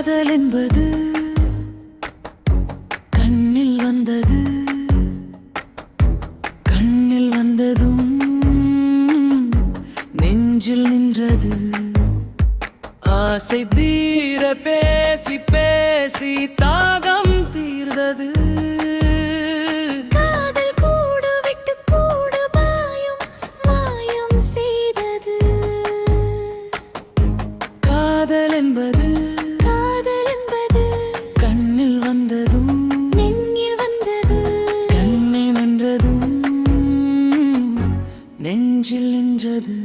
காதல் என்பது கண்ணில் வந்தது, கண்ணில் வந்ததும் நெஞ்சில் நின்றது. ஆசை தீர பேசி பேசி தாகம் தீர்ந்தது. காதல் என்பது கண்ணில் வந்ததும் நெஞ்சில் வந்தது, கண்ணில் நின்றதும் நெஞ்சில் நின்றது.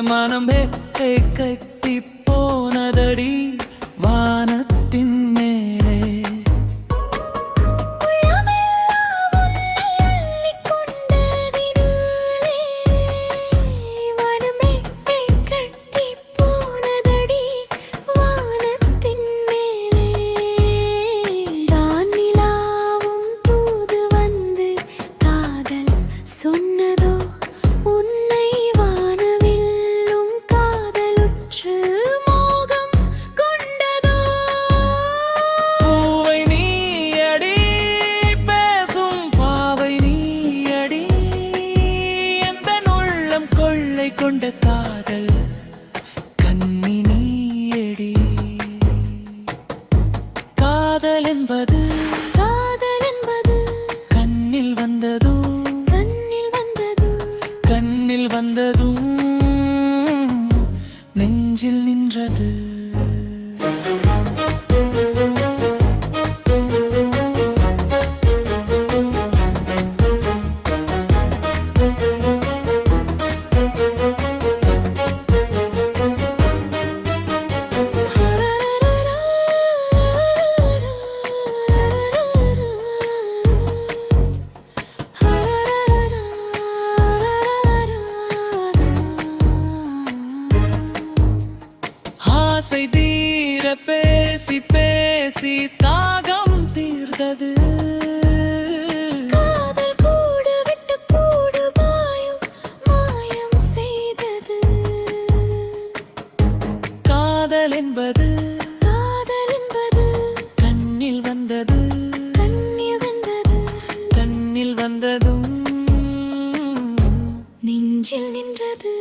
மனமே கட்டி போனதடி வானத்தின் மேலே. கொண்ட காதல் கண்ணினியடி. காதல் என்பது கண்ணில் வந்ததோ, கண்ணில் வந்ததும் நெஞ்சில் நின்றது. ஆசை தீர பேசி பேசி தாகம் தீர்ந்தது. காதல் கூட விட்டு கூட மாயம் செய்தது. காதல் என்பது கண்ணில் வந்தது, கண்ணில் வந்ததும் நெஞ்சில் நின்றது.